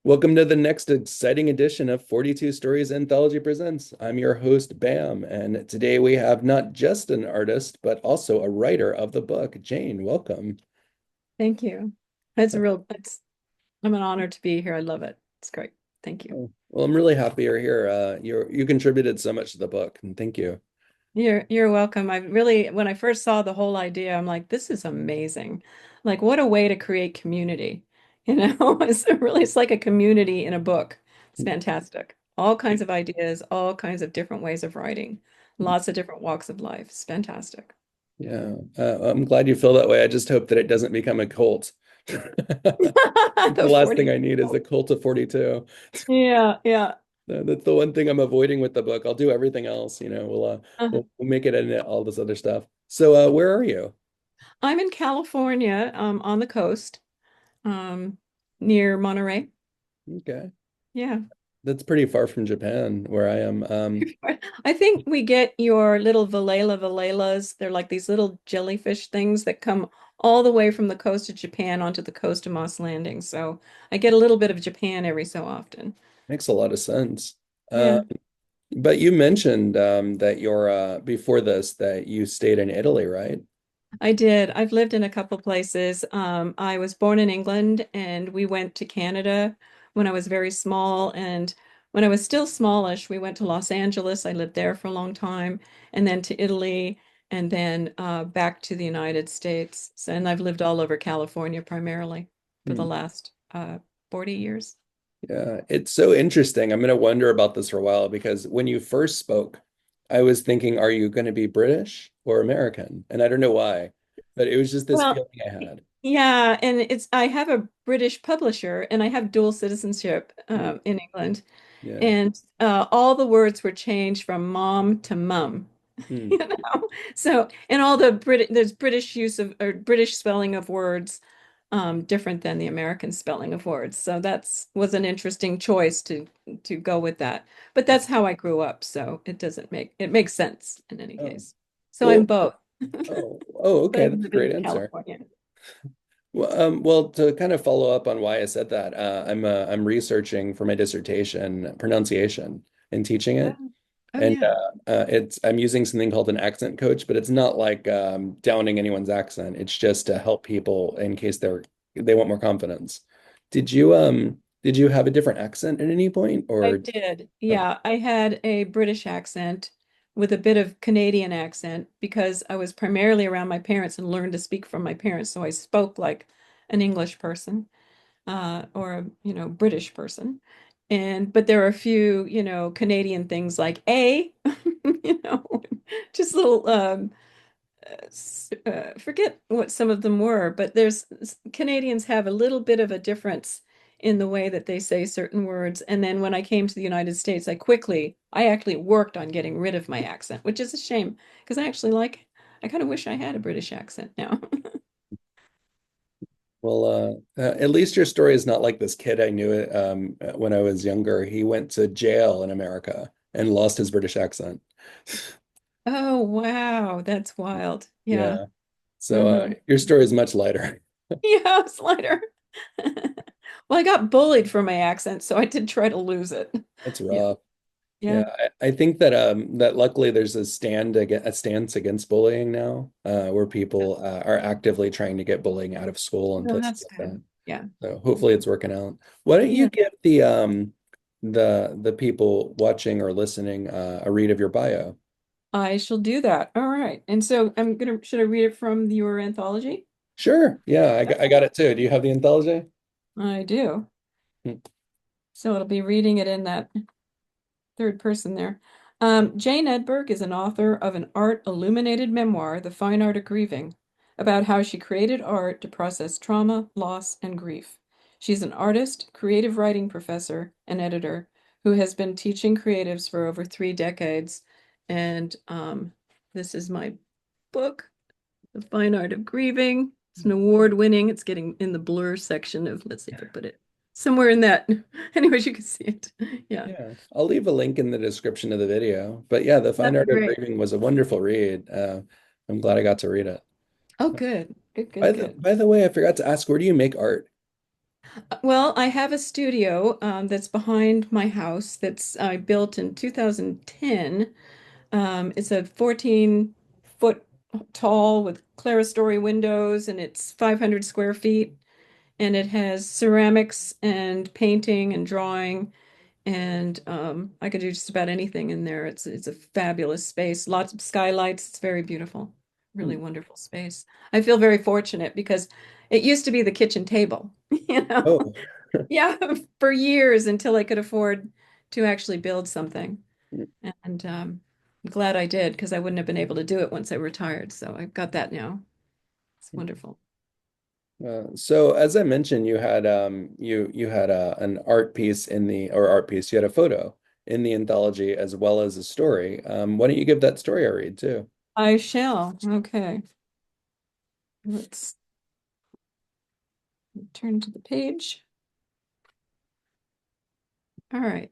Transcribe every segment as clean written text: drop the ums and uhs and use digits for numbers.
Welcome to the next exciting edition of 42 Stories Anthology Presents. I'm your host, Bam, and today we have not just an artist, but also a writer of the book. Jane, welcome. Thank you. I'm an honor to be here. I love it. It's great. Thank you. Oh, well, I'm really happy you're here. You contributed so much to the book, and thank you. You're welcome. When I first saw the whole idea, I'm like, this is amazing. Like, what a way to create community. It's like a community in a book. It's fantastic. All kinds of ideas, all kinds of different ways of writing, lots of different walks of life. It's fantastic. Yeah, I'm glad you feel that way. I just hope that it doesn't become a cult. The The last thing 40. I need is the cult of 42. Yeah, yeah. That's the one thing I'm avoiding with the book. I'll do everything else, we'll make it in all this other stuff. So, where are you? I'm in California, on the coast, um, near Monterey. Okay. Yeah. That's pretty far from Japan, where I am. I think we get your little Valelas. They're like these little jellyfish things that come all the way from the coast of Japan onto the coast of Moss Landing. So I get a little bit of Japan every so often. Makes a lot of sense. Uh, Yeah, but you mentioned that you're before this that you stayed in Italy, right? I did. I've lived in a couple places. I was born in England and we went to Canada when I was very small. And when I was still smallish, we went to Los Angeles. I lived there for a long time, and then to Italy, and then back to the United States. And I've lived all over California primarily for the Hmm. last 40 years. Yeah, it's so interesting. I'm going to wonder about this for a while because when you first spoke, I was thinking, are you going to be British or American? And I don't know why, but it was just this Well, feeling I had. yeah, and I have a British publisher and I have dual citizenship Hmm. in England. Yeah. And all the words were changed from mom to mum, Hmm. you know. So, and all there's British use of or British spelling of words different than the American spelling of words. So that's was an interesting choice to go with that. But that's how I grew up, so it makes sense in any Oh, case. So I'm well, both, but okay. I'm That's a living great in answer. California. Well, to kind of follow up on why I said that, I'm researching for my dissertation pronunciation and teaching Oh, it, oh and yeah. I'm using something called an accent coach, but it's not like downing anyone's accent. It's just to help people in case they want more confidence. Did you have a different accent at any point, I or did. oh, Yeah, I had a British accent with a bit of Canadian accent because I was primarily around my parents and learned to speak from my parents. So I spoke like an English person, or a, British person. But there are a few, Canadian things like you know, just little forget what some of them were, but Canadians have a little bit of a difference in the way that they say certain words. And then when I came to the United States, I actually worked on getting rid of my accent, which is a shame because I kind of wish I had a British accent now. well, at least your story is not like this kid I knew when I was younger. He went to jail in America and lost his British accent. Oh, wow, that's wild. Yeah. Yeah. So Hmm. your story is much lighter. Yeah, it's lighter. Well, I got bullied for my accent, so I did try to lose it. That's Yeah. rough. Yeah. Yeah, I think that that luckily there's a stance against bullying now, where people are actively trying to get bullying out of school and No, places that's like good. that. Yeah. So hopefully it's working out. Why don't you Yeah. give the people watching or listening a read of your bio? I shall do that. All right. And so should I read it from your anthology? Sure. Yeah, I Okay. got it too. Do you have the anthology? I do. Hmm. So it'll be reading it in that third person there. Jane Edberg is an author of an art illuminated memoir, The Fine Art of Grieving, about how she created art to process trauma, loss, and grief. She's an artist, creative writing professor, and editor who has been teaching creatives for over 3 decades. And this is my book, The Fine Art of Grieving. It's an award winning. It's getting in the blur section of, let's see if I put it somewhere in that. Anyways, you can see it. Yeah, Yeah, I'll leave a link in the description of the video. But yeah, The Fine that'd be Art of great. Grieving was a wonderful read. I'm glad I got to read it. Oh, good. Good, good, good. By the way, I forgot to ask, where do you make art? Well, I have a studio that's behind my house that's I built in 2010. It's a 14-foot tall with clerestory windows, and it's 500 square feet. And it has ceramics and painting and drawing, and I could do just about anything in there. It's a fabulous space. Lots of skylights. It's very beautiful. Really Hmm. wonderful space. I feel very fortunate because it used to be the kitchen table, you know. Oh. Yeah, for years until I could afford to actually build something. And I'm glad I did because I wouldn't have been able to do it once I retired. So I've got that now. It's wonderful. So as I mentioned, you had an art piece in the or art piece, you had a photo in the anthology as well as a story. Why don't you give that story a read too? I shall. Okay. Let's turn to the page. All right.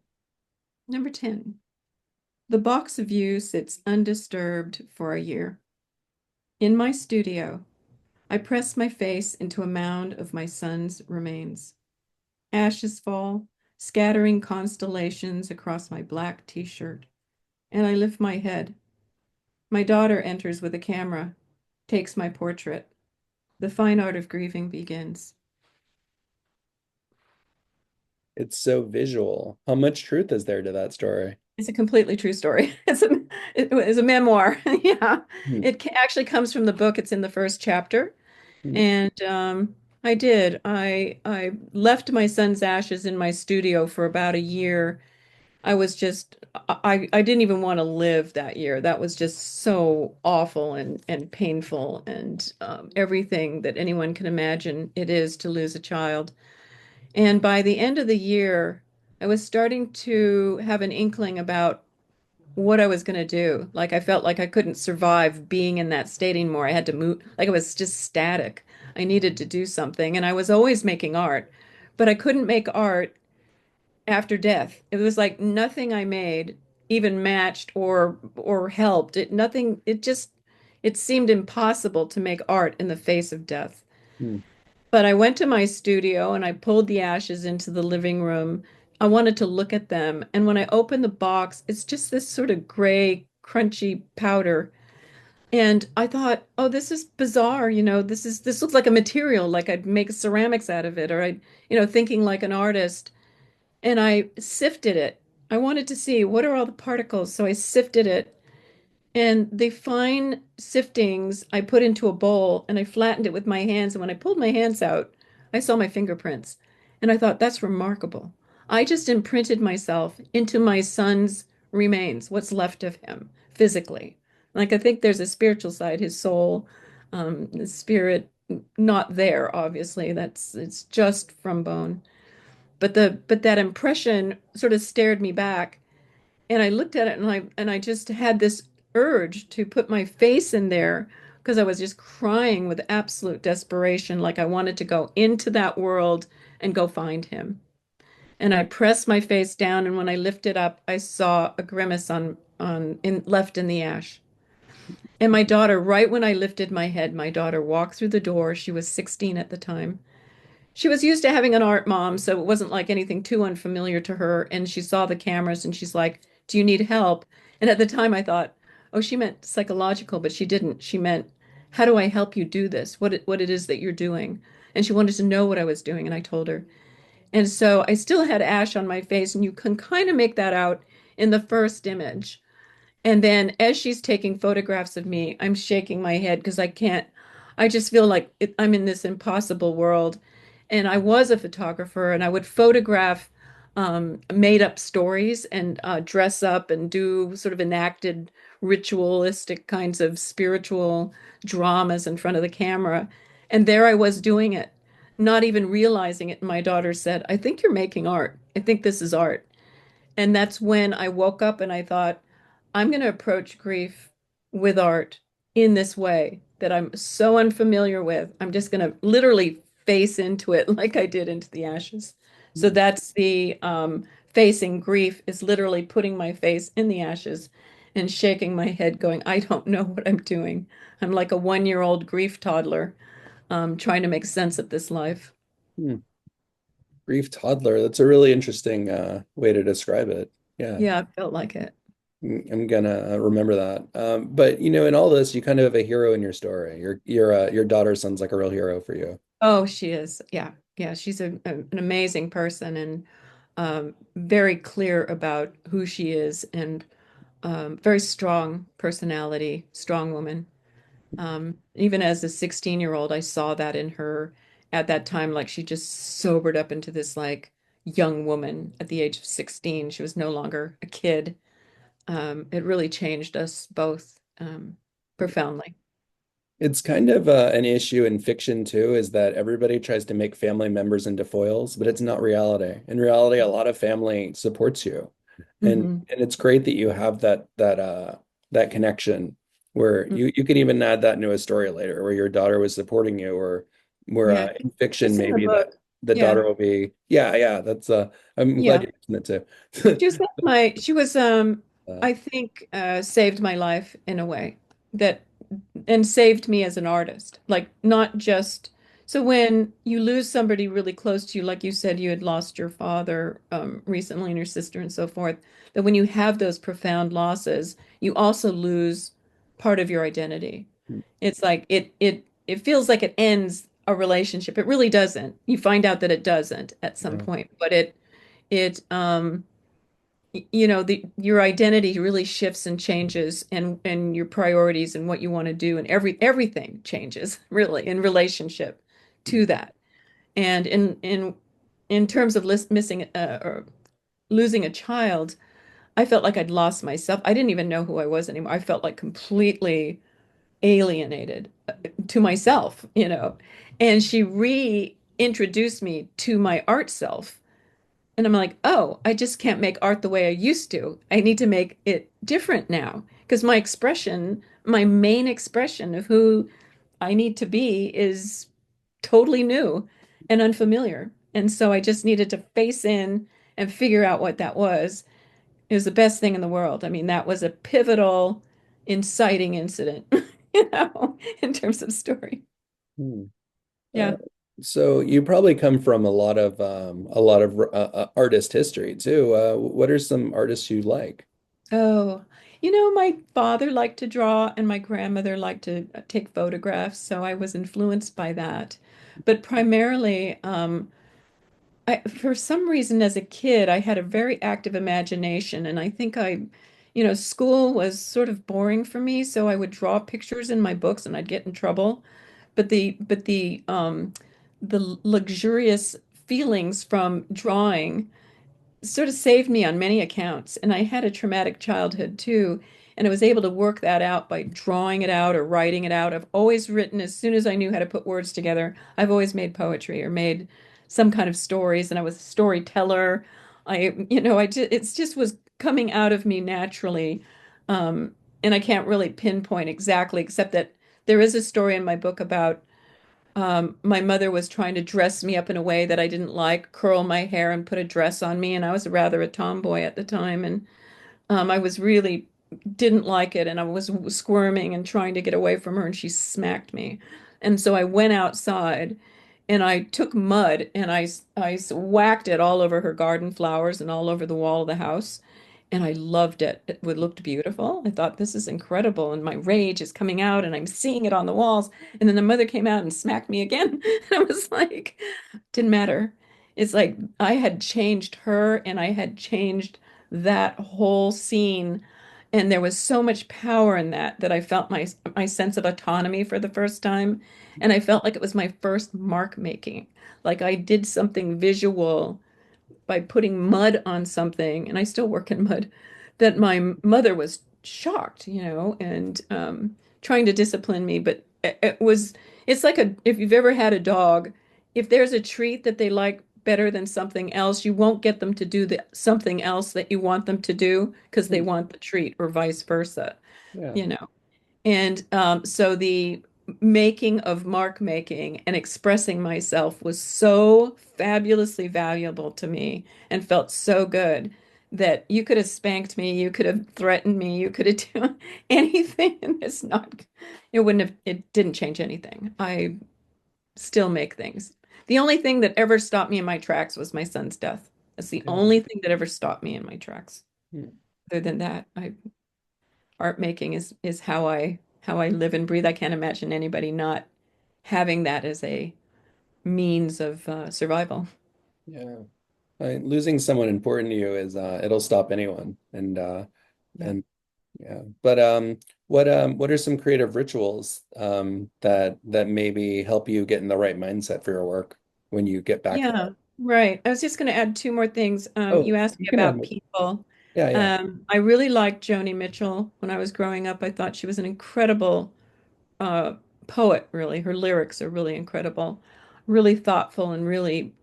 Number 10. The box of you sits undisturbed for a year. In my studio, I press my face into a mound of my son's remains. Ashes fall, scattering constellations across my black t-shirt, and I lift my head. My daughter enters with a camera, takes my portrait. The fine art of grieving begins. It's so visual. How much truth is there to that story? It's a completely true story. It's a memoir. Yeah. Hmm. Actually comes from the book. It's in the first chapter. Hmm. And I did. I left my son's ashes in my studio for about a year. I was just I didn't even want to live that year. That was just so awful and painful and everything that anyone can imagine it is to lose a child. And by the end of the year, I was starting to have an inkling about what I was going to do. Like I felt like I couldn't survive being in that state anymore. I had to move, like it was just static. I needed to do something. And I was always making art, but I couldn't make art after death. It was like nothing I made even matched or helped. It seemed impossible to make art in the face of death. Hmm. But I went to my studio and I pulled the ashes into the living room. I wanted to look at them. And when I opened the box, it's just this sort of gray, crunchy powder. And I thought, oh, this is bizarre. This looks like a material, like I'd make ceramics out of it, or thinking like an artist. And I sifted it. I wanted to see what are all the particles. So I sifted it. And the fine siftings I put into a bowl and I flattened it with my hands. And when I pulled my hands out, I saw my fingerprints. And I thought, that's remarkable. I just imprinted myself into my son's remains, what's left of him physically. Like I think there's a spiritual side, his soul, the spirit, not there, obviously. It's just from bone. But that impression sort of stared me back. And I looked at it and I just had this urge to put my face in there because I was just crying with absolute desperation, like I wanted to go into that world and go find him. And I pressed my face down, and when I lifted up, I saw a grimace left in the ash. And my daughter, right when I lifted my head, my daughter walked through the door. She was 16 at the time. She was used to having an art mom, so it wasn't like anything too unfamiliar to her. And she saw the cameras and she's like, "Do you need help?" And at the time I thought, oh, she meant psychological, but she didn't. She meant, how do I help you do this? What it is that you're doing? And she wanted to know what I was doing, and I told her. And so I still had ash on my face, and you can kind of make that out in the first image. And then as she's taking photographs of me, I'm shaking my head because I just feel like I'm in this impossible world. And I was a photographer and I would photograph made up stories and dress up and do sort of enacted ritualistic kinds of spiritual dramas in front of the camera. And there I was doing it, not even realizing it. And my daughter said, "I think you're making art. I think this is art." And that's when I woke up and I thought, I'm going to approach grief with art in this way that I'm so unfamiliar with. I'm just going to literally face into it like I did into the ashes. So Hmm. that's the facing grief is literally putting my face in the ashes and shaking my head, going, I don't know what I'm doing. I'm like a 1-year-old grief toddler trying to make sense of this life. Hmm. Grief toddler. That's a really interesting way to describe it. Yeah. Yeah, I felt like it. I'm gonna remember that. But in all this, you kind of have a hero in your story. Your daughter sounds like a real hero for you. Oh, she is. Yeah. Yeah, she's an amazing person and very clear about who she is and very strong personality, strong woman. Even as a 16-year-old, I saw that in her at that time, like she just sobered up into this like young woman at the age of 16. She was no longer a kid. It really changed us both profoundly. It's kind of an issue in fiction too, is that everybody tries to make family members into foils, but it's not reality. In reality, a lot of family supports you. And Hmm. and it's great that you have that connection where you can even add that into a story later where your daughter was supporting you or where Yeah, in fiction it's in the maybe that book. the Yeah, daughter will be yeah, that's I'm glad yeah. you mentioned it too. She was Uh, I think saved my life in a way that and saved me as an artist. Like not just so when you lose somebody really close to you, like you said you had lost your father recently and your sister and so forth, that when you have those profound losses, you also lose part of your identity. It's like it feels like it ends a relationship. It really doesn't. You find out that it doesn't at some yeah. point, but it you know the your identity really shifts and changes and your priorities and what you want to do and everything changes really in relationship to that and in terms of missing or losing a child. I felt like I'd lost myself. I didn't even know who I was anymore. I felt like completely alienated to myself, and she reintroduced me to my art self. And I'm like, oh, I just can't make art the way I used to. I need to make it different now because my expression, my main expression of who I need to be is totally new and unfamiliar. And so I just needed to face in and figure out what that was. It was the best thing in the world. I mean, that was a pivotal, inciting incident, in terms of story. Hmm. Uh, Yeah. so you probably come from a lot of artist history too. What are some artists you like? Oh, my father liked to draw and my grandmother liked to take photographs, so I was influenced by that. But primarily, for some reason as a kid, I had a very active imagination, and I think school was sort of boring for me, so I would draw pictures in my books and I'd get in trouble. But the luxurious feelings from drawing sort of saved me on many accounts. And I had a traumatic childhood too. And I was able to work that out by drawing it out or writing it out. I've always written as soon as I knew how to put words together. I've always made poetry or made some kind of stories. And I was a storyteller. It's just was coming out of me naturally. And I can't really pinpoint exactly, except that there is a story in my book about my mother was trying to dress me up in a way that I didn't like, curl my hair and put a dress on me. And I was rather a tomboy at the time. And I was really didn't like it. And I was squirming and trying to get away from her. And she smacked me. And so I went outside and I took mud and I whacked it all over her garden flowers and all over the wall of the house. And I loved it. It would looked beautiful. I thought this is incredible. And my rage is coming out and I'm seeing it on the walls. And then the mother came out and smacked me again. And I was like, didn't matter. It's like I had changed her and I had changed that whole scene. And there was so much power in that I felt my sense of autonomy for the first time. And I felt like it was my first mark making. Like I did something visual by putting mud on something, and I still work in mud, that my mother was shocked, and trying to discipline me. But it's like if you've ever had a dog, if there's a treat that they like better than something else, you won't get them to do the something else that you want them to do because they Hmm. want the treat or vice versa, Yeah. you know. And so the making of mark making and expressing myself was so fabulously valuable to me and felt so good that you could have spanked me, you could have threatened me, you could have done anything, and it didn't change anything. I still make things. The only thing that ever stopped me in my tracks was my son's death. That's the Yeah. only thing that ever stopped me in my tracks. Hmm. Other than that, art making is how I live and breathe. I can't imagine anybody not having that as a means of survival. Yeah. Losing someone important to you is it'll stop anyone. Yeah. And yeah. But what are some creative rituals that maybe help you get in the right mindset for your work when you get back there? Yeah, right. I was just going to add two more things. Oh, You asked you me can add about more. people. Yeah, yeah. I really liked Joni Mitchell when I was growing up. I thought she was an incredible uh, poet, really. Her lyrics are really incredible, really thoughtful and really,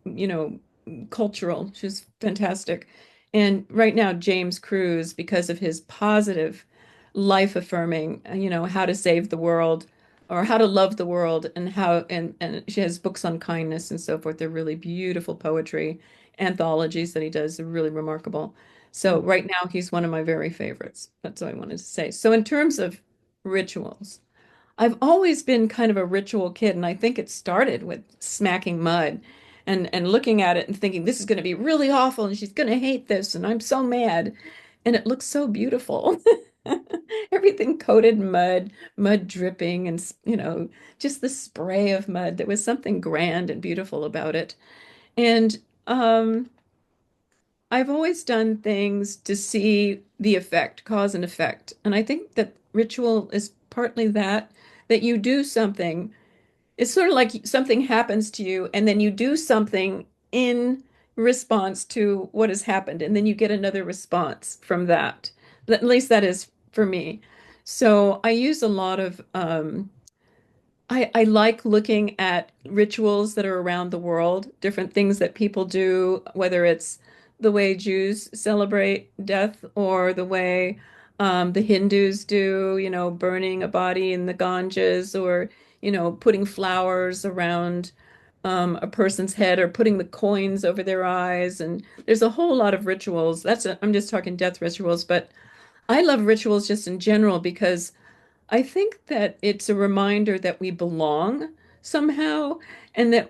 cultural. She's fantastic. And right now, James Cruz, because of his positive, life-affirming, how to save the world or how to love the world and and she has books on kindness and so forth. They're really beautiful poetry anthologies that he does. They're really remarkable. Hmm. So right now, he's one of my very favorites. That's what I wanted to say. So in terms of rituals, I've always been kind of a ritual kid, and I think it started with smacking mud and looking at it and thinking this is going to be really awful and she's going to hate this and I'm so mad. And it looks so beautiful. Everything coated in mud, mud dripping and just the spray of mud. There was something grand and beautiful about it. And um I've always done things to see the effect, cause and effect. And I think that ritual is partly that you do something. It's sort of like something happens to you, and then you do something in response to what has happened, and then you get another response from that. At least that is for me. So I use a lot of I like looking at rituals that are around the world, different things that people do, whether it's the way Jews celebrate death or the way the Hindus do, burning a body in the Ganges or, putting flowers around a person's head or putting the coins over their eyes. And there's a whole lot of rituals. I'm just talking death rituals, but I love rituals just in general because I think that it's a reminder that we belong somehow and that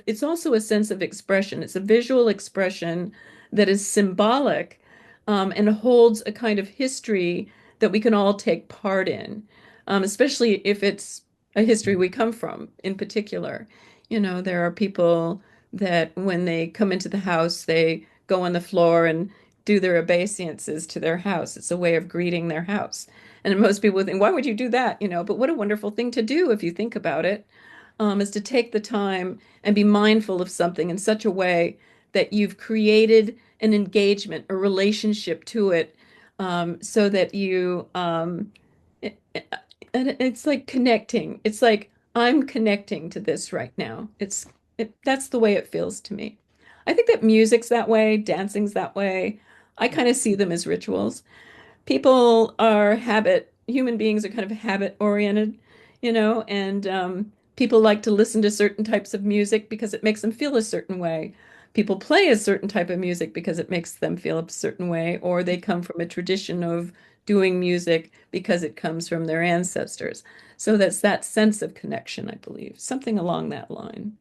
it's also a sense of expression. It's a visual expression that is symbolic, and holds a kind of history that we can all take part in, especially if it's a history we come from in particular. There are people that when they come into the house, they go on the floor and do their obeisances to their house. It's a way of greeting their house. And most people would think, why would you do that? But what a wonderful thing to do if you think about it, is to take the time and be mindful of something in such a way that you've created an engagement, a relationship to it, so that it, and it's like connecting. It's like I'm connecting to this right now. That's the way it feels to me. I think that music's that way, dancing's that way. I kind of see them as rituals. Human beings are kind of habit oriented, and people like to listen to certain types of music because it makes them feel a certain way. People play a certain type of music because it makes them feel a certain way, or they come from a tradition of doing music because it comes from their ancestors. So that's that sense of connection, I believe, something along that line.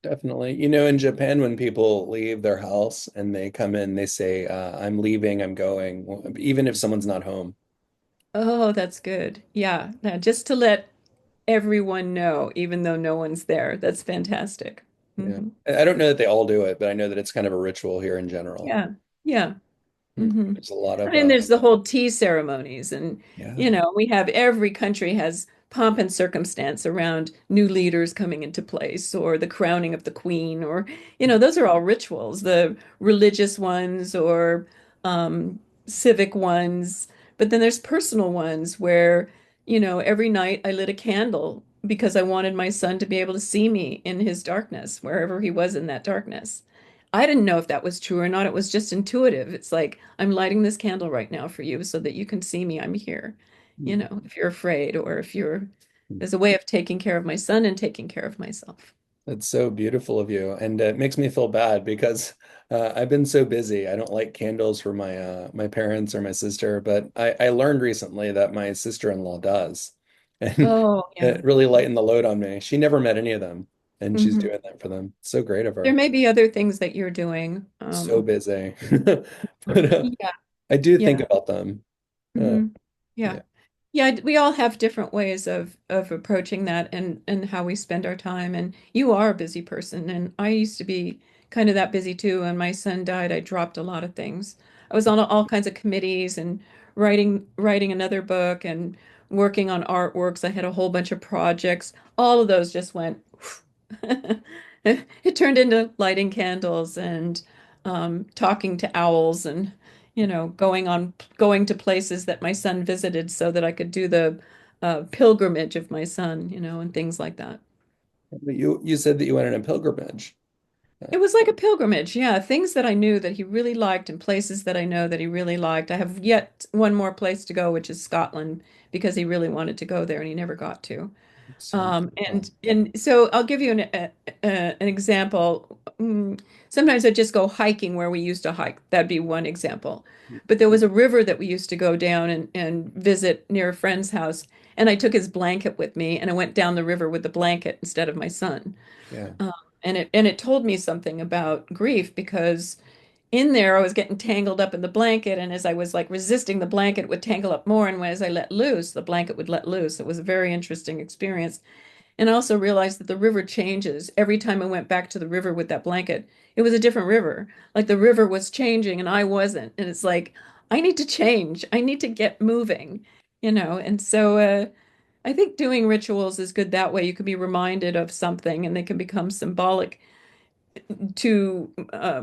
Definitely. In Japan, when people leave their house and they come in, they say, I'm leaving, I'm going, even if someone's not home. Oh, that's good. Yeah. Now, just to let everyone know, even though no one's there. That's fantastic. Yeah. Hmm. I don't know that they all do it, but I know that it's kind of a ritual here in general. Yeah. Yeah. Hmm. Hmm. There's a lot I of, mean, there's the whole tea ceremonies, and yeah. we have every country has pomp and circumstance around new leaders coming into place, or the crowning of the queen, or those are all rituals, the religious ones or civic ones. But then there's personal ones where, every night I lit a candle because I wanted my son to be able to see me in his darkness, wherever he was in that darkness. I didn't know if that was true or not. It was just intuitive. It's like, I'm lighting this candle right now for you so that you can see me. I'm here. If you're afraid or if you're, there's a way of taking care of my son and taking care of myself. That's so beautiful of you. And it makes me feel bad because I've been so busy. I don't light candles for my parents or my sister, but I learned recently that my sister-in-law does. And Oh, yeah. it really lightened the load on me. She never met any of them. and she's Hmm. doing that for them. So great of There her. may be other things that you're doing. So busy. But Yeah, I do think yeah. about them. Uh, Hmm. Yeah. yeah. Yeah, we all have different ways of approaching that and how we spend our time. And you are a busy person, and I used to be kind of that busy too. When my son died, I dropped a lot of things. I was on all kinds of committees and writing another book and working on artworks. I had a whole bunch of projects. All of those just went. It turned into lighting candles and talking to owls and going to places that my son visited so that I could do the pilgrimage of my son, and things like that. But you said that you went on a pilgrimage. It was like a pilgrimage, yeah, things that I knew that he really liked and places that I know that he really liked. I have yet one more place to go, which is Scotland, because he really wanted to go there and he never got to. Sounds fun. And so I'll give you an example. Sometimes I just go hiking where we used to hike. That'd be one example. But there was a river that we used to go down and visit near a friend's house, and I took his blanket with me, and I went down the river with the blanket instead of my son. Yeah. Um, and it told me something about grief because in there I was getting tangled up in the blanket, and as I was like resisting the blanket, it would tangle up more, and as I let loose, the blanket would let loose. It was a very interesting experience. And I also realized that the river changes. Every time I went back to the river with that blanket, it was a different river. Like the river was changing and I wasn't. And it's like, I need to change. I need to get moving. And so I think doing rituals is good that way. You can be reminded of something and they can become symbolic to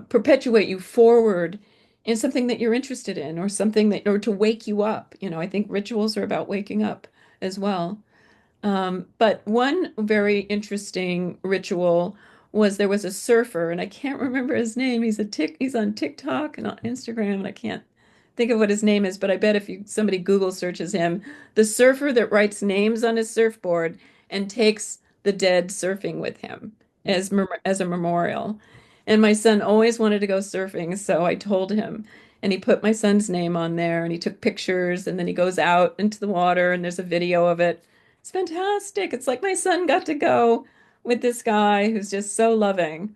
perpetuate you forward in something that you're interested in or something that, or to wake you up. I think rituals are about waking up as well. But one very interesting ritual was there was a surfer, and I can't remember his name. He's on TikTok and on Instagram, and I can't think of what his name is, but I bet if somebody Google searches him, the surfer that writes names on his surfboard and takes the dead surfing with him as a memorial. And my son always wanted to go surfing, so I told him, and he put my son's name on there, and he took pictures, and then he goes out into the water, and there's a video of it. It's fantastic. It's like my son got to go with this guy who's just so loving,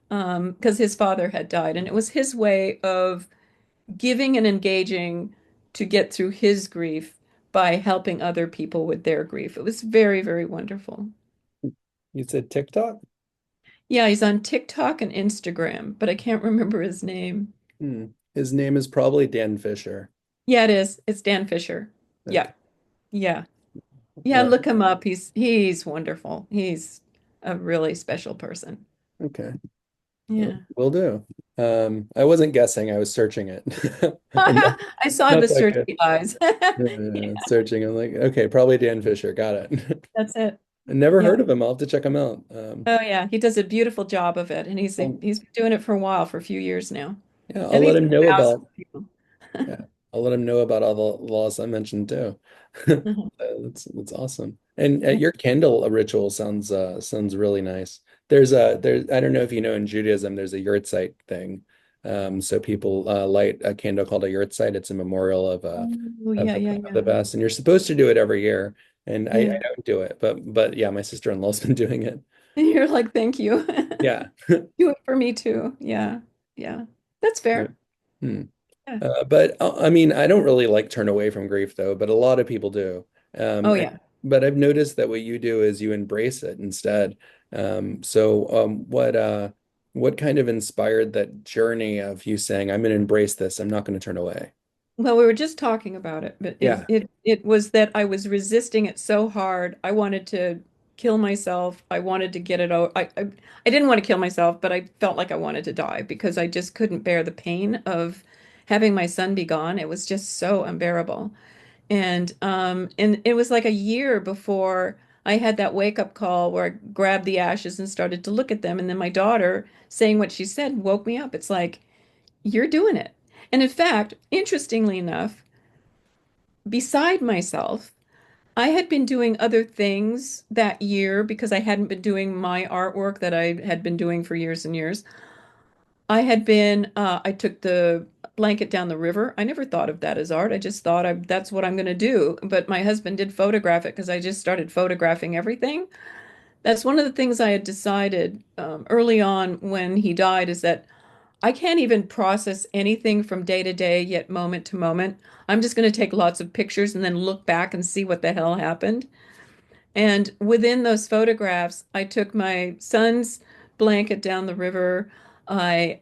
because his father had died, and it was his way of giving and engaging to get through his grief by helping other people with their grief. It was very, very wonderful. You said TikTok? Yeah, he's on TikTok and Instagram, but I can't remember his name. Hmm. His name is probably Dan Fisher. Yeah, it is. It's Dan Fisher. Okay. Yeah. Yeah. Yeah, Uh, look him up. He's wonderful. He's a really special person. okay. Yeah. Will do. I wasn't guessing, I was searching it. I'm not, I saw not the that good. searchy eyes. Searching. I'm like, okay, probably Dan Fisher. Got it. That's it. I never Yeah. heard of him. I'll have to check him out. Oh yeah, he does a beautiful job of it, and I'll, he's been doing it for a while, for a few years now. yeah, I I'll let think him he's know thousands about. of people. Yeah, I'll let him know about all the laws I mentioned too. Mhm. That's awesome. And your candle ritual sounds really nice. There's I don't know if you know in Judaism there's a yurtzeit thing. So people light a candle called a yurtzeit. It's a memorial Oh of yeah, the yeah, of the yeah. best, and you're supposed to do it every year. And I Yeah. don't do it, but yeah, my sister-in-law's been doing it. And you're like, thank you. Yeah. Do it for me too. Yeah. Yeah. That's Yeah. fair. Hmm. Yeah. But I mean, I don't really like turn away from grief though, but a lot of people do. Oh And yeah. but I've noticed that what you do is you embrace it instead. What kind of inspired that journey of you saying, I'm going to embrace this, I'm not going to turn away? Well, we were just talking about it, but it Yeah. it it was that I was resisting it so hard. I wanted to kill myself. I wanted to get it out. I didn't want to kill myself, but I felt like I wanted to die because I just couldn't bear the pain of having my son be gone. It was just so unbearable. And it was like a year before I had that wake up call where I grabbed the ashes and started to look at them. And then my daughter saying what she said woke me up. It's like, you're doing it. And in fact, interestingly enough, beside myself, I had been doing other things that year because I hadn't been doing my artwork that I had been doing for years and years. I took the blanket down the river. I never thought of that as art. I just thought that's what I'm going to do. But my husband did photograph it because I just started photographing everything. That's one of the things I had decided early on when he died is that I can't even process anything from day to day, yet moment to moment. I'm just going to take lots of pictures and then look back and see what the hell happened. And within those photographs, I took my son's blanket down the river. I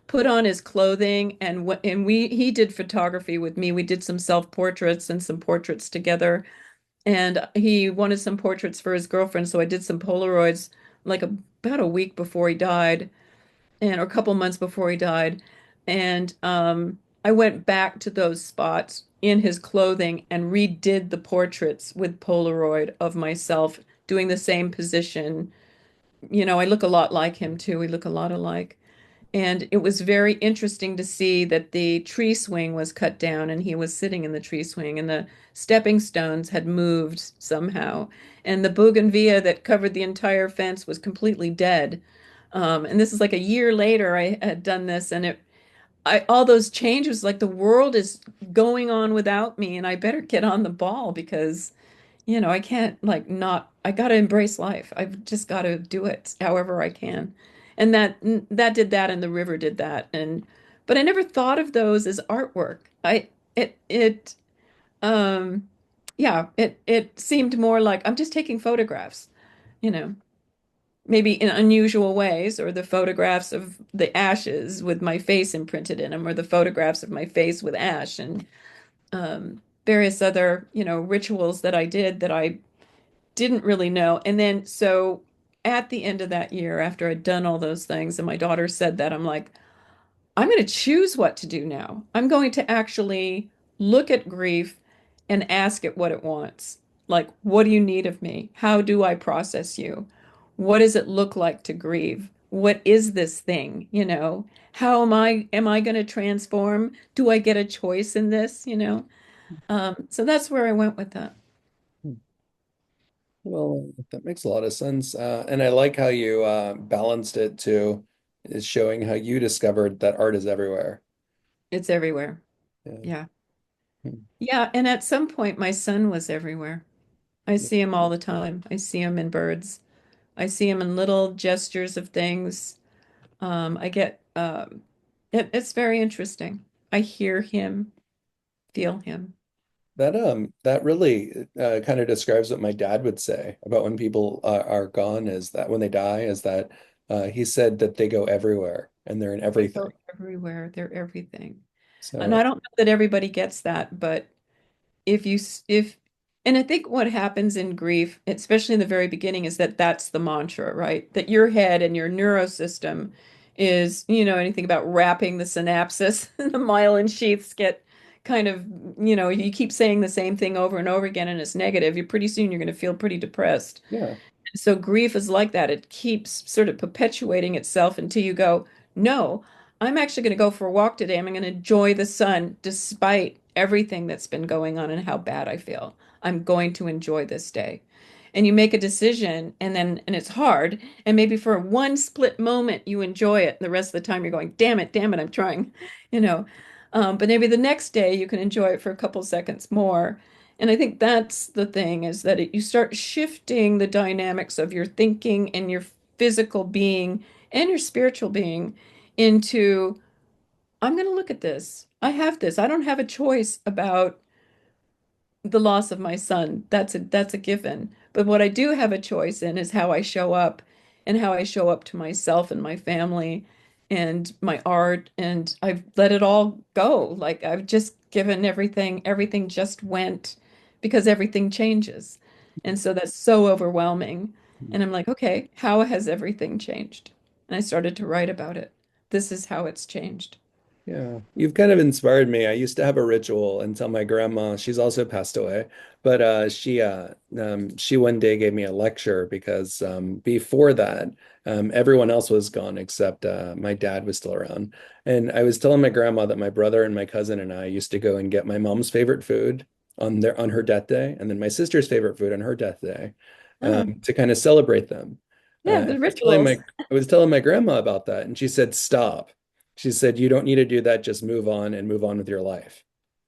put on his clothing, and he did photography with me. We did some self-portraits and some portraits together. And he wanted some portraits for his girlfriend, so I did some Polaroids like about a week before he died and or a couple months before he died. And I went back to those spots in his clothing and redid the portraits with Polaroid of myself doing the same position. You know, I look a lot like him too. We look a lot alike. And it was very interesting to see that the tree swing was cut down and he was sitting in the tree swing and the stepping stones had moved somehow. And the bougainvillea that covered the entire fence was completely dead. And this is like a year later I had done this and all those changes, like the world is going on without me and I better get on the ball because I can't like not, I got to embrace life. I've just got to do it however I can. And that did that and the river did that. But I never thought of those as artwork. It, um, yeah, it seemed more like I'm just taking photographs, you know, maybe in unusual ways, or the photographs of the ashes with my face imprinted in them, or the photographs of my face with ash and various other, rituals that I did that I didn't really know. And then so at the end of that year, after I'd done all those things, and my daughter said that, I'm like, I'm going to choose what to do now. I'm going to actually look at grief and ask it what it wants. Like, what do you need of me? How do I process you? What does it look like to grieve? What is this thing? How am I going to transform? Do I get a choice in this? So that's where I went with that. Well, that makes a lot of sense. And I like how you balanced it to is showing how you discovered that art is everywhere. It's everywhere. Yeah. Yeah. Hmm. Yeah, and at some point my son was everywhere. I see him all the time. I see him in birds. I see him in little gestures of things. I get it's very interesting. I hear him, feel him. That really kind of describes what my dad would say about when people are gone is that when they die is that he said that they go everywhere and they're in They go everything. everywhere. They're everything. And So I don't know that everybody gets that, but if you s- if and I think what happens in grief, especially in the very beginning, is that that's the mantra, right? That your head and your neurosystem is, anything about wrapping the synapses, the myelin sheaths get kind of, you keep saying the same thing over and over again and it's negative, you pretty soon you're going to feel pretty depressed. yeah. So grief is like that. It keeps sort of perpetuating itself until you go, no, I'm actually going to go for a walk today. I'm going to enjoy the sun despite everything that's been going on and how bad I feel. I'm going to enjoy this day. And you make a decision and it's hard. And maybe for one split moment you enjoy it. And the rest of the time you're going, damn it, I'm trying, you know. But maybe the next day you can enjoy it for a couple seconds more. And I think that's the thing is that you start shifting the dynamics of your thinking and your physical being and your spiritual being into, I'm going to look at this. I have this. I don't have a choice about the loss of my son. That's a given. But what I do have a choice in is how I show up and how I show up to myself and my family and my art. And I've let it all go. Like I've just given everything just went because everything changes. And so that's so overwhelming. And I'm like, okay, how has everything changed? And I started to write about it. This is how it's changed. Yeah, you've kind of inspired me. I used to have a ritual and tell my grandma, she's also passed away, but she one day gave me a lecture because before that, everyone else was gone except my dad was still around. And I was telling my grandma that my brother and my cousin and I used to go and get my mom's favorite food on her death day, and then my sister's favorite food on her death day, Oh, to kind of celebrate them. yeah, I the was telling rituals. my grandma about that, and she said, "Stop." She said, "You don't need to do that. Just move on and move on with your life."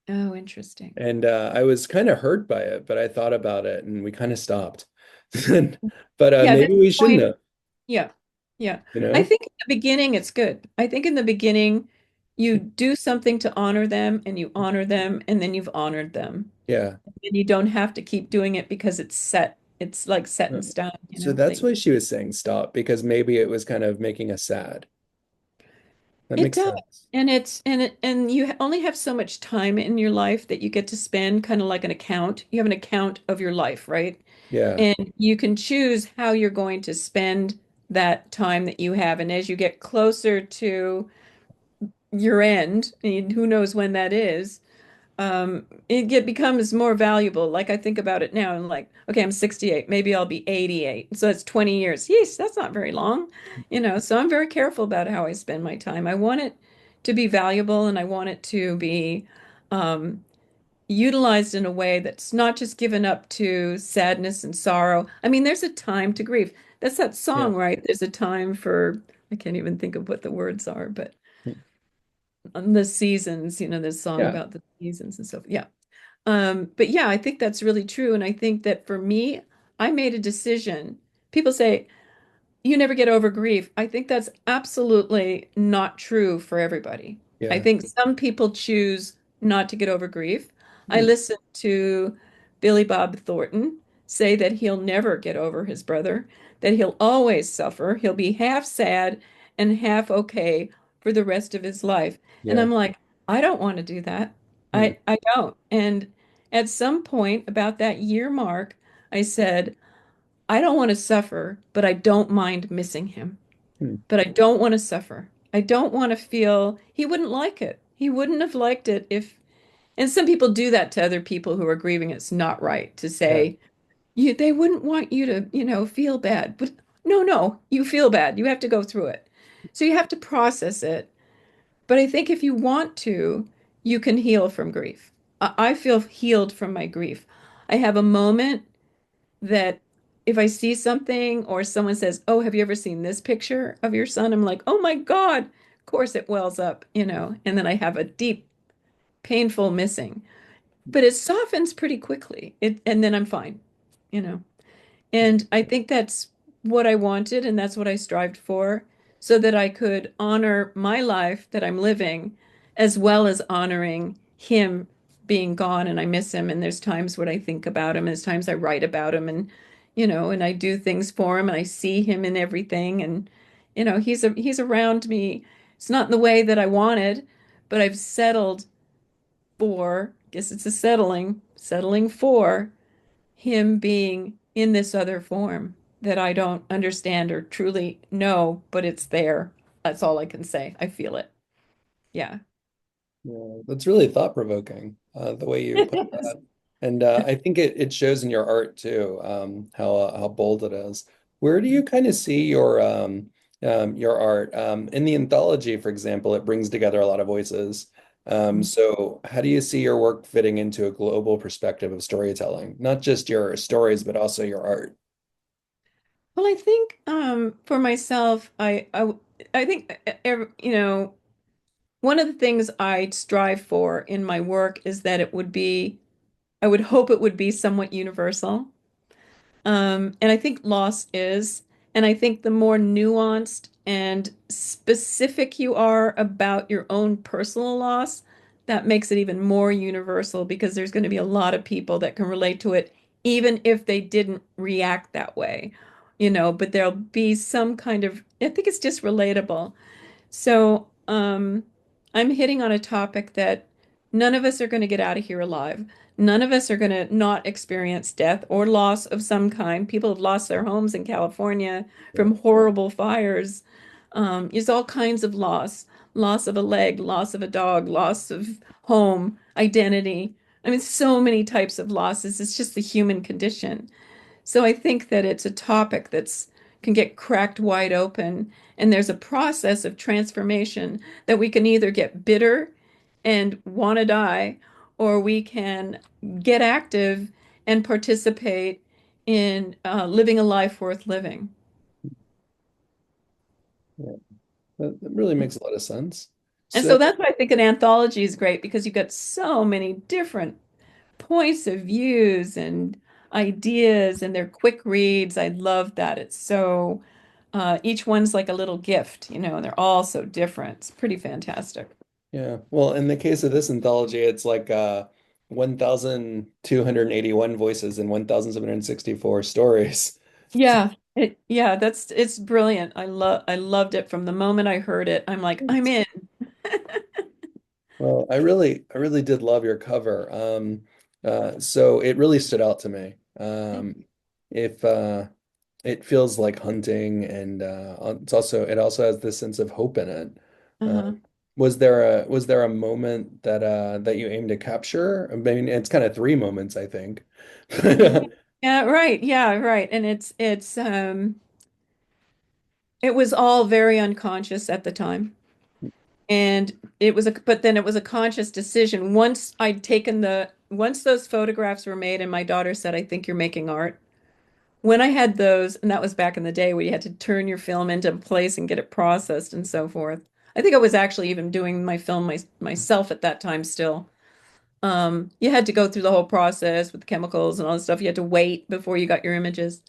Oh, interesting. And I was kind of hurt by it, but I thought about it and we kind of stopped. But Yeah, maybe that's we the shouldn't point. have, Yeah. Yeah. you I know? think in the beginning it's good. I think in the beginning you do something to honor them and you honor them and then you've honored them. Yeah. And you don't have to keep doing it because it's set. It's like set in Uh, stone, So they that's why she was saying stop, because maybe it was kind of making us sad. That it makes does. sense. And you only have so much time in your life that you get to spend kind of like an account. You have an account of your life, right? Yeah. And you can choose how you're going to spend that time that you have. And as you get closer to your end, and who knows when that is, becomes more valuable. Like I think about it now and like, okay, I'm 68, maybe I'll be 88. So that's 20 years. Yeesh, that's not very long, So I'm very careful about how I spend my time. I want it to be valuable and I want it to be um, utilized in a way that's not just given up to sadness and sorrow. I mean, there's a time to grieve. That's that Yeah. song, right? There's a time for, I can't even think of what the words are, but the seasons, this song Yeah. about the seasons and stuff. Yeah. But yeah, I think that's really true. And I think that for me, I made a decision. People say, you never get over grief. I think that's absolutely not true for everybody. I Yeah. think some people choose not to get over grief. I Hmm. listened to Billy Bob Thornton say that he'll never get over his brother, that he'll always suffer. He'll be half sad and half okay for the rest of his life. And Yeah. I'm like, I don't want to do that. Hmm. I don't. And at some point, about that year mark, I said, I don't want to suffer, but I don't mind missing him. Hmm. But I don't want to suffer. I don't want to feel he wouldn't like it. He wouldn't have liked it if, and some people do that to other people who are grieving. It's not right to Yeah. say, they wouldn't want you to, feel bad. But no, no, you feel bad. You have to go through it. So you have to process it. But I think if you want to, you can heal from grief. I feel healed from my grief. I have a moment that if I see something or someone says, "Oh, have you ever seen this picture of your son?" I'm like, "Oh my God." Of course it wells up, and then I have a deep, painful missing. But it softens pretty quickly. And then I'm fine, you know. And I think that's what I wanted, and that's what I strived for, so that I could honor my life that I'm living, as well as honoring him being gone. And I miss him. And there's times when I think about him, and there's times I write about him, and and I do things for him, and I see him in everything. And he's around me. It's not in the way that I wanted, but I've settled for, I guess it's a settling for him being in this other form that I don't understand or truly know, but it's there. That's all I can say. I feel it. Yeah. Yeah. That's really thought-provoking, the way you put that. And I think it shows in your art too, how bold it is. Where do you kind of see your art? In the anthology, for example, it brings together a lot of voices. So how do you see your work fitting into a global perspective of storytelling? Not just your stories, but also your art. Well, I think for myself, I think one of the things I strive for in my work is that I would hope it would be somewhat universal. And I think loss is, and I think the more nuanced and specific you are about your own personal loss, that makes it even more universal because there's going to be a lot of people that can relate to it, even if they didn't react that way, but there'll be some kind of, I think it's just relatable. So, I'm hitting on a topic that none of us are going to get out of here alive. None of us are going to not experience death or loss of some kind. People have lost their homes in California Yeah. from horrible fires. There's all kinds of loss, loss of a leg, loss of a dog, loss of home, identity. I mean, so many types of losses. It's just the human condition. So I think that it's a topic that's can get cracked wide open, and there's a process of transformation that we can either get bitter and want to die, or we can get active and participate in living a life worth living. Yeah. That really makes a lot of sense. And So so that's why I think an anthology is great because you've got so many different points of views and ideas and they're quick reads. I love that. It's so each one's like a little gift, and they're all so different. It's pretty fantastic. Yeah. Well, in the case of this anthology, it's like 1,281 voices and 1,764 stories. Yeah, it's brilliant. I loved it from the moment I heard it. I'm like, I'm in. Well, I really did love your cover. So it really stood out to me. If It feels like hunting, and it also has this sense of hope in it. Uh-huh. Was there a moment that you aim to capture? I mean, it's kind of three moments, I think. Yeah, right. Yeah, right. And it was all very unconscious at the time. And but then it was a conscious decision. Once those photographs were made and my daughter said, I think you're making art. When I had those, and that was back in the day where you had to turn your film into place and get it processed and so forth. I think I was actually even doing my film myself at that time still. You had to go through the whole process with chemicals and all this stuff. You had to wait before you got your images.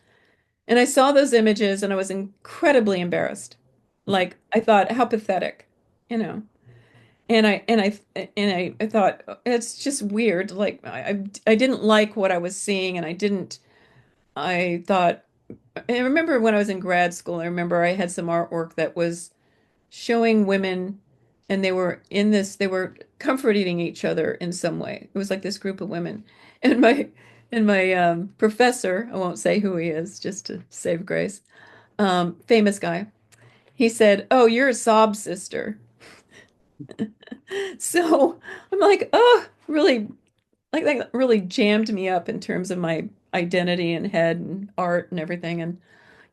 And I saw those images and I was incredibly embarrassed. Like I thought, how pathetic, you know. And I thought it's just weird. Like I didn't like what I was seeing, and I thought I remember when I was in grad school, I remember I had some artwork that was showing women, and they were comfort eating each other in some way. It was like this group of women. And my professor, I won't say who he is, just to save grace, famous guy, he said, "Oh, you're a sob sister." So I'm like, oh, really, like that really jammed me up in terms of my identity and head and art and everything, and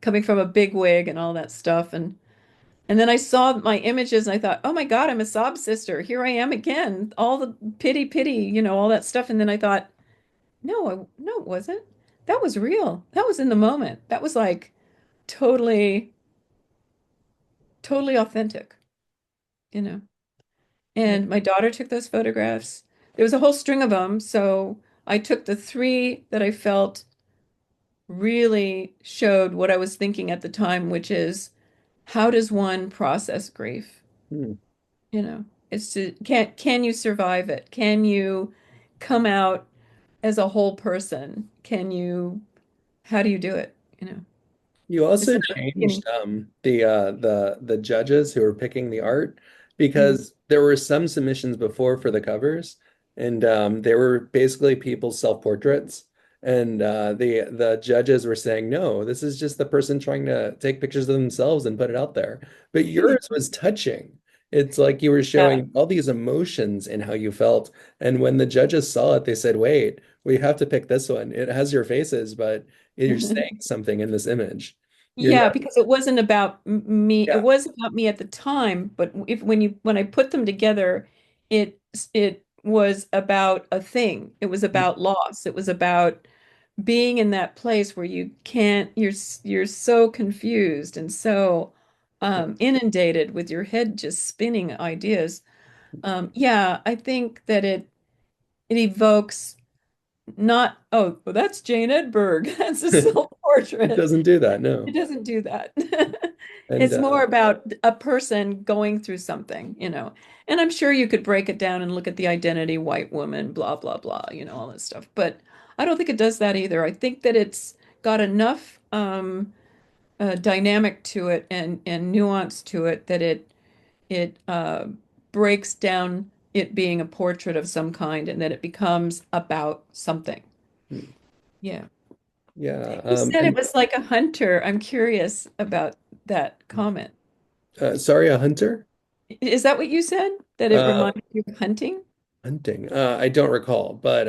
coming from a big wig and all that stuff. And then I saw my images and I thought, oh my God, I'm a sob sister. Here I am again. All the pity, all that stuff. And then I thought, no, it wasn't. That was real. That was in the moment. That was like totally, totally authentic, you know. Yeah. And my daughter took those photographs. There was a whole string of them. So I took the three that I felt really showed what I was thinking at the time, which is how does one process grief? Hmm. You know, can you survive it? Can you come out as a whole person? How do you do it? You It's also not changed skinny. the judges who were picking the art, Mm. because there were some submissions before for the covers, and they were basically people's self-portraits, and the judges were saying, no, this is just the person trying to take pictures of themselves and put it out there. But yours was touching. It's like you were Yeah. showing all these emotions in how you felt, and when the judges saw it, they said, wait, we have to pick this one. It has your faces, but you're saying something in this image. You're Yeah, not, because it wasn't about me. It yeah. was about me at the time, but if when I put them together, it was about a thing. It was about loss. It was about being in that place where you can't, you're so confused and so inundated with your head just spinning ideas. Yeah, I think that it evokes not, oh, well, that's Jane Edberg. That's a It self-portrait. doesn't do that, It no. doesn't do that. And It's more about a person going through something, And I'm sure you could break it down and look at the identity, white woman, blah, blah, blah, all that stuff. But I don't think it does that either. I think that it's got enough dynamic to it and nuance to it that it breaks down it being a portrait of some kind and that it becomes about something. Yeah. yeah, You said it and was like a hunter. I'm curious about that comment. sorry, a hunter? Is that what you said? That it Uh, reminded you of hunting? Hunting. I don't recall, but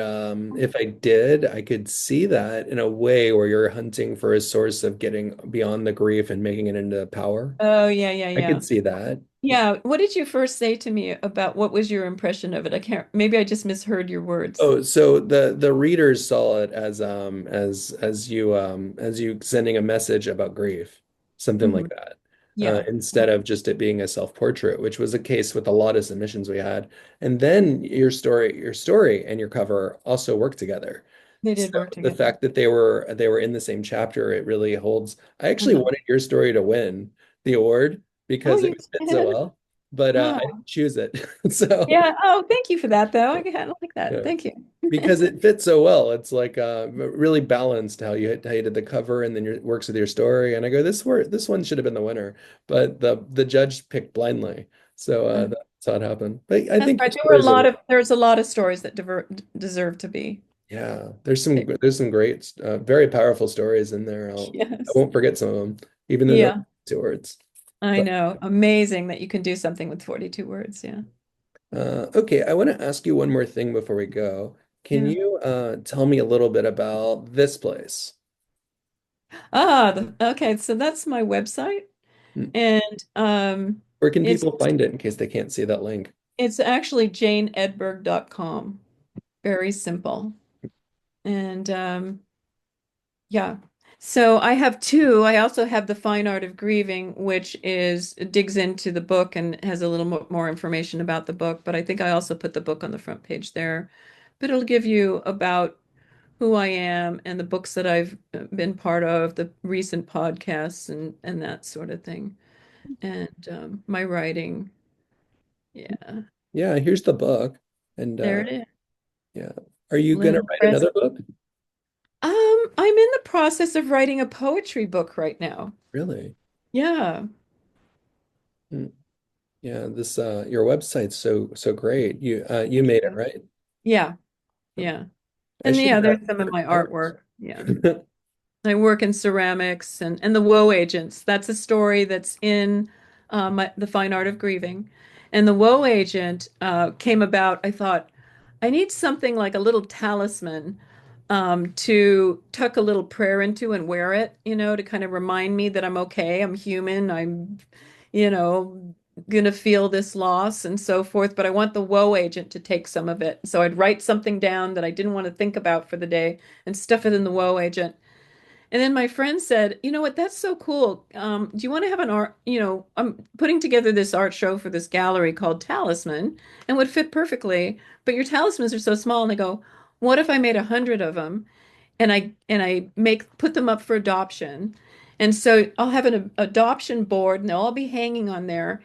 if I did, I could see that in a way where you're hunting for a source of getting beyond the grief and making it into power. Oh, yeah, yeah, I yeah. could see that. Yeah. What did you first say to me about what was your impression of it? Maybe I just misheard your words. Oh, so the readers saw it as you sending a message about grief, something like Hmm. that, Yeah. instead of just it being a self-portrait, which was a case with a lot of submissions we had. And then your story and your cover also work together. They So did work the together. fact that they were in the same chapter, it really holds. I actually Uh-huh. wanted your story to win the award Oh, because it you was fit so did? well, but I Oh, didn't choose it. So yeah. Oh, thank you for that, though. I kind of like that. yeah, Thank you. because it fits so well. It's like really balanced how you did the cover and then your works with your story. And I go, this one should have been the winner, but the judge picked blindly. So Uh, that's how it happened. But I that's think your right. There were a stories are lot of there's a lot of stories that deserve to be yeah. picked. There's some great very powerful stories in there. I Yes. won't forget some of them, even though they're Yeah, two words. I But know. Amazing that you can do something with 42 words. Yeah. okay, I want to ask you one more thing before we go. Can Yeah. you tell me a little bit about this place? Okay. So that's my website, Hmm. and Where can it's people find it in case they can't see that link? it's actually janeedberg.com. Very simple. And yeah. So I have two. I also have the Fine Art of Grieving, which is digs into the book and has a little more information about the book. But I think I also put the book on the front page there. But it'll give you about who I am and the books that I've been part of, the recent podcasts and that sort of thing, and my writing. Yeah, Yeah, here's the book. And there it is. yeah. Are you gonna Little write press. another book? I'm in the process of writing a poetry book right now. Really? Yeah. Hmm. Yeah, this your website's so great. You Thank made it, you. right? Yeah. Oh, Yeah. I And should yeah, have there's some of put my photos. artwork. Yeah. I work in ceramics and the Woe Agents. That's a story that's in the Fine Art of Grieving. And the Woe Agent came about. I thought, I need something like a little talisman to tuck a little prayer into and wear it, to kind of remind me that I'm okay, I'm human, I'm, you know, gonna feel this loss and so forth. But I want the Woe Agent to take some of it. So I'd write something down that I didn't want to think about for the day and stuff it in the Woe Agent. And then my friend said, "You know what? That's so cool. Do you want to have an art? I'm putting together this art show for this gallery called Talisman and would fit perfectly, but your talismans are so small." And I go, "What if I made 100 of them and I make put them up for adoption?" And so I'll have an adoption board and they'll all be hanging on there.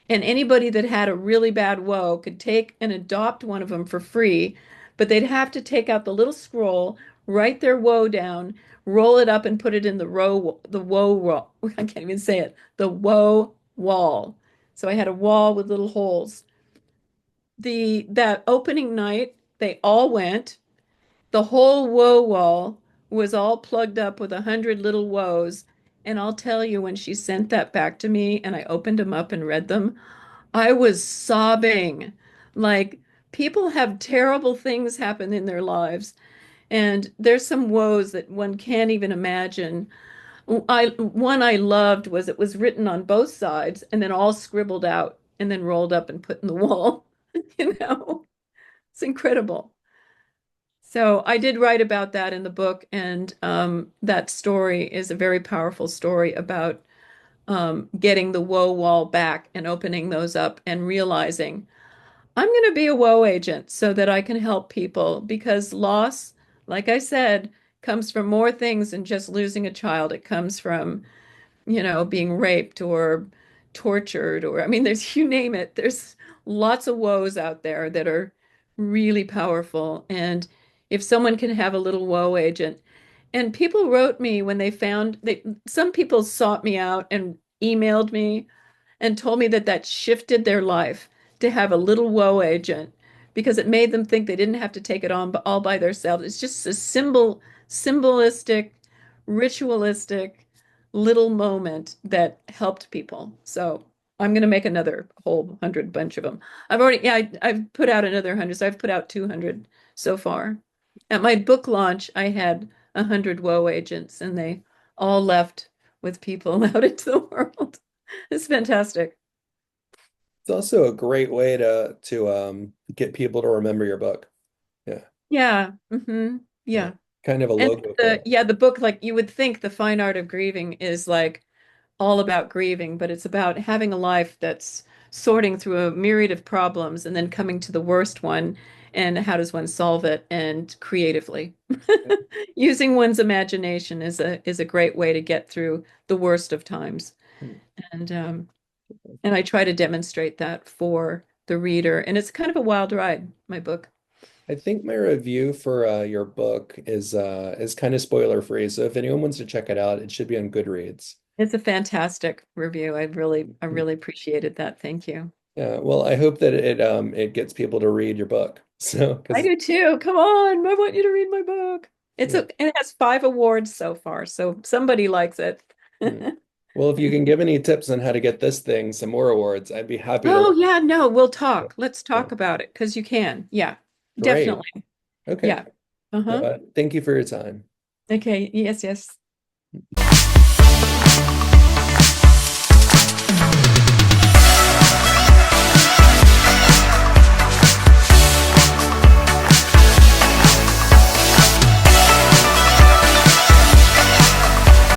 And anybody that had a really bad woe could take and adopt one of them for free, but they'd have to take out the little scroll, write their woe down, roll it up, and put it in the woe wall. I can't even say it, the woe wall. So I had a wall with little holes. That opening night, they all went. The whole woe wall was all plugged up with 100 little woes. And I'll tell you, when she sent that back to me and I opened them up and read them, I was sobbing. Like, people have terrible things happen in their lives, and there's some woes that one can't even imagine. One I loved was it was written on both sides and then all scribbled out and then rolled up and put in the wall. You know, it's incredible. So I did write about that in the book, and that story is a very powerful story about getting the woe wall back and opening those up and realizing I'm going to be a woe agent so that I can help people because loss, like I said, comes from more things than just losing a child. It comes from, being raped or tortured, or I mean, there's you name it. There's lots of woes out there that are really powerful. And if someone can have a little woe agent, and people wrote me when some people sought me out and emailed me and told me that that shifted their life to have a little woe agent because it made them think they didn't have to take it on all by themselves. It's just a symbolistic, ritualistic little moment that helped people. So I'm going to make another whole 100 bunch of them. Yeah, I've put out another 100, so I've put out 200 so far. At my book launch, I had 100 woe agents, and they all left with people out into the world. It's fantastic. It's also a great way to get people to remember your book. Yeah. Yeah. Yeah. Yeah. Kind of a And logo for it. the book, like you would think the fine art of grieving is like all about grieving, but it's about having a life that's sorting through a myriad of problems and then coming to the worst one and how does one solve it and creatively. Using one's imagination is a great way to get through the worst of times. And and I try to demonstrate that for the reader. And it's kind of a wild ride, my book. I think my review for your book is kind of spoiler free. So if anyone wants to check it out, it should be on Goodreads. It's a fantastic review. I really appreciated that. Thank you. Yeah, well, I hope that it gets people to read your book. So, I because do too. Come on, I want you to read my book. yeah. It has 5 awards so far, so somebody likes it. Hmm. Well, if you can give any tips on how to get this thing some more awards, I'd be happy to Oh learn. yeah, no, we'll talk. Let's Yeah, talk about it because you can. Yeah, great. definitely. Okay. Yeah. Uh-huh. Thank you for your time. Okay. Yes, yes.